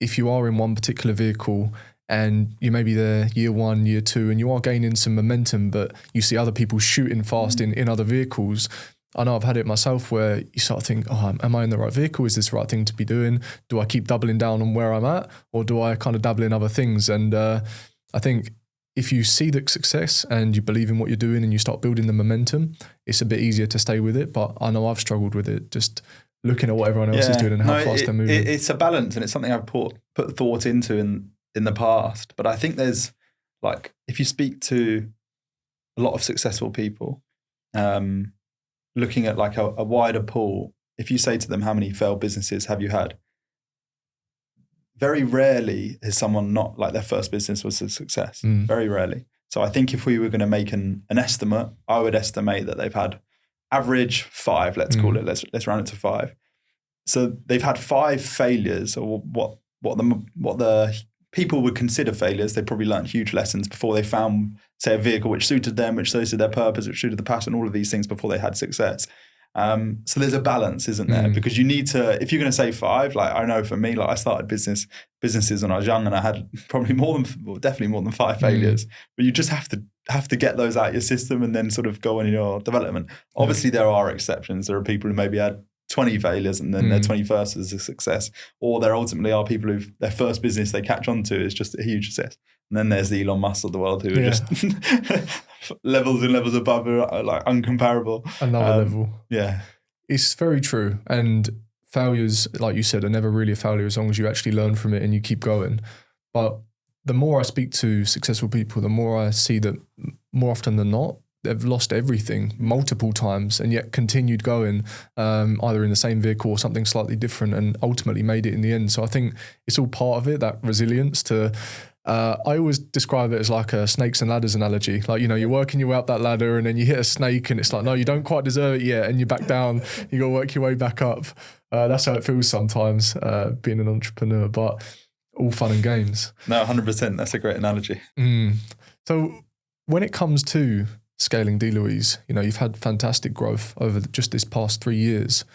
if you are in one particular vehicle and you may be there year 1, year 2, and you are gaining some momentum, but you see other people shooting fast in other vehicles. I know I've had it myself where you sort of think, oh, am I in the right vehicle? Is this the right thing to be doing? Do I keep doubling down on where I'm at, or do I kind of dabble in other things? And I think if you see the success and you believe in what you're doing and you start building the momentum, it's a bit easier to stay with it. But I know I've struggled with it, just looking at what everyone else is doing and how fast they're moving. It's a balance, and it's something I've put thought into in the past. But I think there's, like, if you speak to a lot of successful people, looking at like a wider pool, if you say to them, how many failed businesses have you had? Very rarely is someone not like their first business was a success. Very rarely. So I think if we were going to make an estimate, I would estimate that they've had average 5, let's call it, let's round it to 5. So they've had 5 failures, or what the people would consider failures. They probably learned huge lessons before they found, say, a vehicle which suited them, which suited their purpose, which suited the passion, all of these things before they had success. So there's a balance, isn't there? Because you need to, if you're going to say 5, like I know for me, like I started businesses when I was young, and I had probably definitely more than 5 failures. But you just have to get those out of your system and then sort of go on in your development. Obviously, there are exceptions. There are people who maybe had 20 failures and then their 21st is a success, or there ultimately are people who their first business they catch on to is just a huge success. And then there's the Elon Musk of the world who are just levels and levels above, like uncomparable. Another level. Yeah. It's very true. And failures, like you said, are never really a failure as long as you actually learn from it and you keep going. But the more I speak to successful people, the more I see that more often than not, they've lost everything multiple times and yet continued going, either in the same vehicle or something slightly different, and ultimately made it in the end. So I think it's all part of it, that resilience to... I always describe it as like a snakes and ladders analogy. Like, you know, you're working your way up that ladder and then you hit a snake and it's like, no, you don't quite deserve it yet. And you're back down, you got to work your way back up. That's how it feels sometimes, being an entrepreneur, but all fun and games. No, 100%. That's a great analogy. So when it comes to scaling DLouise, you know, you've had fantastic growth over just this past 3 years.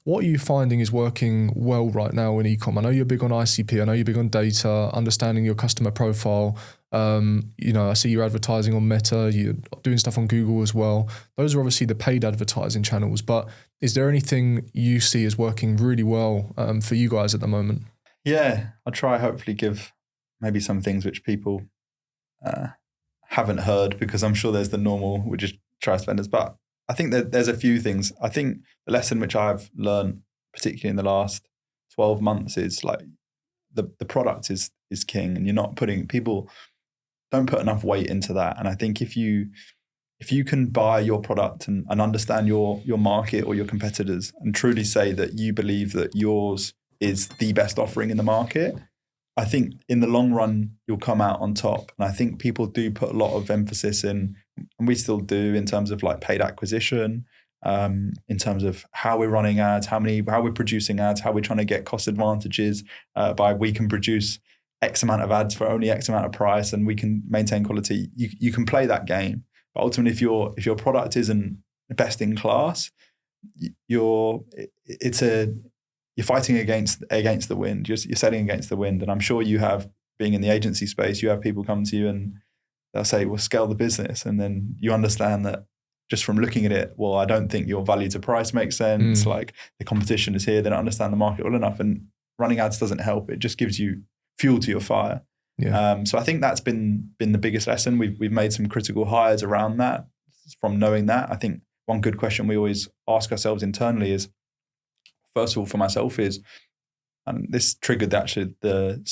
What are you finding is working well right now in Ecom? I know you're big on ICP. I know you're big on data, understanding your customer profile. You know, I see you're advertising on Meta. You're doing stuff on Google as well. Those are obviously the paid advertising channels. But is there anything you see as working really well for you guys at the moment? Yeah, I'll try hopefully give maybe some things which people haven't heard, because I'm sure there's the normal, we just try spenders. But I think that there's a few things. I think the lesson which I've learned, particularly in the last 12 months, is like the product is king, and you're not putting, people don't put enough weight into that. And I think if you can buy your product and understand your market or your competitors and truly say that you believe that yours is the best offering in the market, I think in the long run, you'll come out on top. And I think people do put a lot of emphasis in, and we still do, in terms of like paid acquisition, in terms of how we're running ads, how we're producing ads, how we're trying to get cost advantages by we can produce X amount of ads for only X amount of price and we can maintain quality. You can play that game. But ultimately, if your product isn't best in class, you're fighting against the wind. You're sailing against the wind. And I'm sure you have, being in the agency space, you have people come to you and they'll say, well, scale the business. And then you understand that just from looking at it, well, I don't think your value to price makes sense. Like the competition is here. They don't understand the market well enough. And running ads doesn't help. It just gives you fuel to your fire. Yeah. So I think that's been the biggest lesson. We've made some critical hires around that. From knowing that, I think one good question we always ask ourselves internally is, first of all, for myself is, and this triggered actually the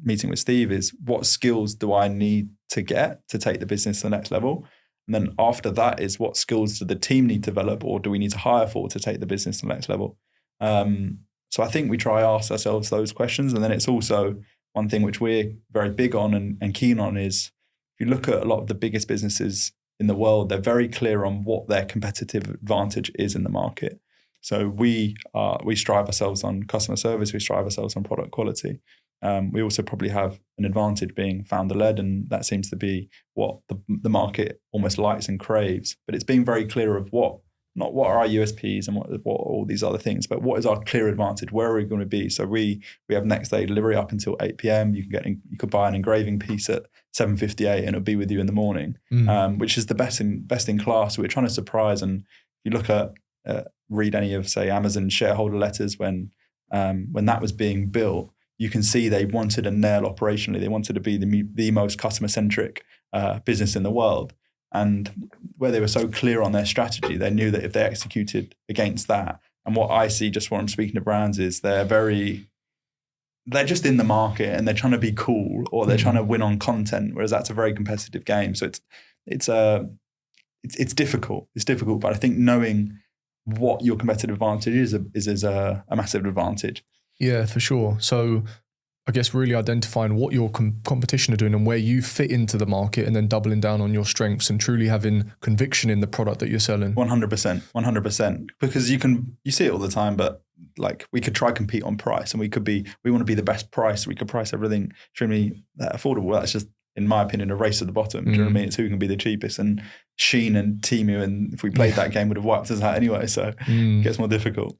meeting with Steve, is what skills do I need to get to take the business to the next level? And then after that is, what skills do the team need to develop, or do we need to hire for to take the business to the next level? So I think we try ask ourselves those questions. And then it's also one thing which we're very big on and keen on is, if you look at a lot of the biggest businesses in the world, they're very clear on what their competitive advantage is in the market. So we strive ourselves on customer service, we strive ourselves on product quality. We also probably have an advantage being founder-led, and that seems to be what the market almost likes and craves. But it's being very clear of what not what are our USPs and what are all these other things, but what is our clear advantage? Where are we going to be? So we have next day delivery up until 8 p.m. You could buy an engraving piece at 7:58 and it'll be with you in the morning, which is the best in class. We're trying to surprise. And if you look at read any of, say, Amazon shareholder letters when that was being built, you can see they wanted a nail operationally. They wanted to be the most customer centric business in the world. And where they were so clear on their strategy, they knew that if they executed against that, and what I see just when I'm speaking to brands is they're just in the market and they're trying to be cool, or they're trying to win on content, whereas that's a very competitive game. So it's difficult. It's difficult, but I think knowing what your competitive advantage is a massive advantage. Yeah, for sure. So I guess really identifying what your competition are doing and where you fit into the market, and then doubling down on your strengths and truly having conviction in the product that you're selling. 100%. Because you see it all the time, but like we could try compete on price, and we want to be the best price. We could price everything extremely affordable. That's just, in my opinion, a race to the bottom. Do you know what I mean? It's who can be the cheapest. And Shein and Temu, and if we played that game, would have wiped us out anyway. So it gets more difficult.